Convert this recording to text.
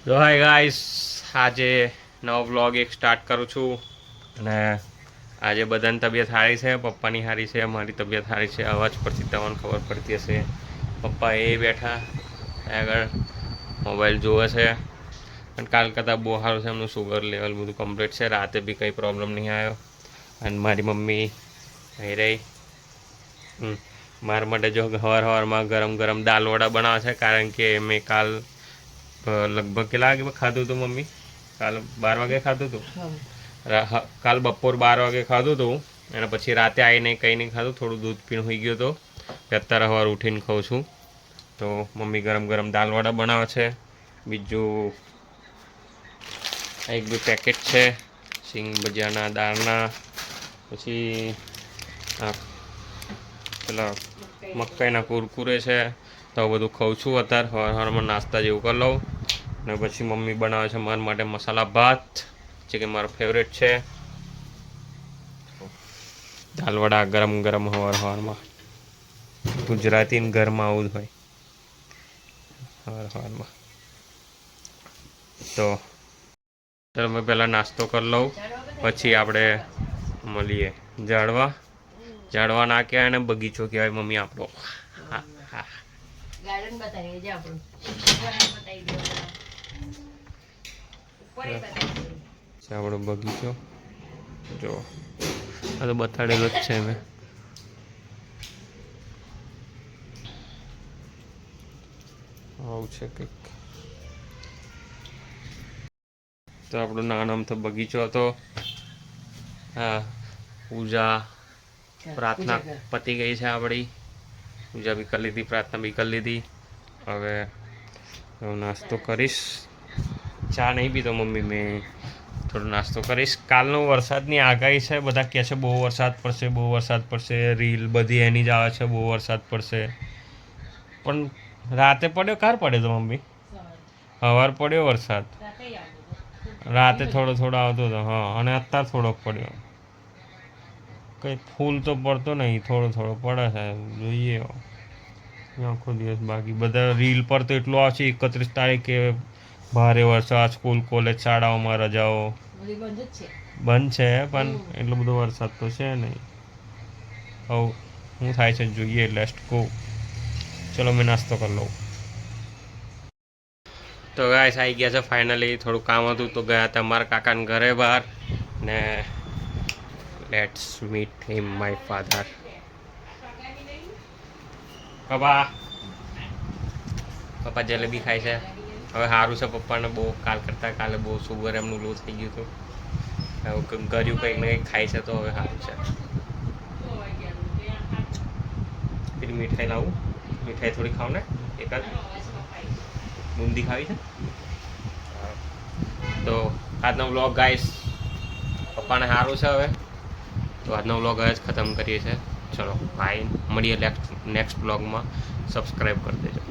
તો hi guys, આજે નવો વ્લોગ એક સ્ટાર્ટ કરું છું અને આજે બધાની તબિયત સારી છે. પપ્પાની સારી છે, મારી તબિયત સારી છે. અવાજ પરથી તમને ખબર પડતી હશે. પપ્પા એ બેઠા આગળ મોબાઈલ જોવે છે અને કાલ કરતાં બહુ સારું છે. એમનું સુગર લેવલ બધું કમ્પ્લીટ છે. રાતે બી કંઈ પ્રોબ્લેમ નહીં આવ્યો. અને મારી મમ્મી અહીં રહી મારા માટે જો સવારમાં ગરમ ગરમ દાલ વડા બનાવે છે, કારણ કે મેં કાલ લગભગ કેટલા વાગે ખાધું હતું મમ્મી? કાલ 12 વાગે ખાધું હતું. કાલ બપોર 12 વાગે ખાધું હતું અને પછી રાતે આવીને કંઈ નહીં ખાધું. થોડું દૂધ પીણ હોઈ ગયું હતો. અત્યારે સવાર ઉઠીને ખાઉં છું. તો મમ્મી ગરમ ગરમ દાલ વડા બનાવે છે. બીજું એક બે પેકેટ છે સિંગ ભજીયાના દાળના. પછી પેલા મકાઈના કુરકુરે છે. તો બધું ખાઉં છું અત્યારે. સવારમાં નાસ્તા જેવું કરી લઉં. અને પછી મમ્મી બનાવે છે મારા માટે મસાલા ભાત, જે કે મારો ફેવરેટ છે. દાલ વડા ગરમ ગરમ સવારમાં ગુજરાતી ઘરમાં આવું જ હોય સવારમાં. તો ચાલો મેં પહેલાં નાસ્તો કરી લઉં, પછી આપણે મળીએ. ઝાડવા ના કહેવાય ને બગીચો કહેવાય મમ્મી આપણો. હા હા, ગાર્ડન બતાવીએ જે આપણું આપણો બગીચો જો આ તો બતાડેલો જ છે મેં. આવું છે કંઈક. તો આપણો નાનો અમથો બગીચો હતો. હા, પૂજા પ્રાર્થના પતી ગઈ છે આપણી. પૂજા બી કરી લીધી, પ્રાર્થના બી કરી લીધી. હવે હું નાસ્તો કરીશ. ચા નહીં પીતો મમ્મી, મેં થોડો નાસ્તો કરીશ. કાલનો વરસાદની આગાહી છે. બધા કહે છે બહુ વરસાદ પડશે, બહુ વરસાદ પડશે. રીલ બધી એની જ આવે છે બહુ વરસાદ પડશે. પણ રાતે પડ્યો, ક્યારે પડ્યો તો મમ્મી? સવાર પડ્યો વરસાદ, રાતે થોડો થોડો આવતો હતો. હા, અને અત્યારે થોડોક પડ્યો. કંઈ ફૂલ તો પડતો નહીં, થોડો થોડો પડે છે. જોઈએ આખો દિવસ. બાકી બધા રીલ પર તો એટલું આવશે 31 તારીખે ભારે વરસાદ, સ્કૂલ કોલેજ શાળાઓમાં રજાઓ બંધ છે. પણ એટલો બધો વરસાદ તો છે નહીં. હવે શું થાય છે જોઈએ. Let's go. ચલો મેં નાસ્તો કરી લઉં. તો ગાઈસ આવી ગયા છે ફાઇનલી. થોડું કામ હતું તો ગયા હતા મારા કાકાના ઘરે બહાર. ને let's meet him, my father. પપ્પા જલેબી ખાય છે. હવે સારું છે પપ્પાને બહુ. કાલ કરતાં કાલે બહુ સુગર એમનું લો થઈ ગયું હતું. હવે કર્યું કંઈક ને કંઈક ખાય છે તો હવે સારું છે. પેલી મીઠાઈ લાવું, મીઠાઈ થોડી ખાવ ને એકાદ. બુંદી ખાવી છે. તો આજનો વ્લોગ ગાઈસ પપ્પાને સારું છે હવે. તો આજનો વ્લોગ હવે જ ખતમ કરીએ છીએ. ચલો બાય, મળીએ નેક્સ્ટ વ્લોગમાં. સબસ્ક્રાઈબ કરી દેજો.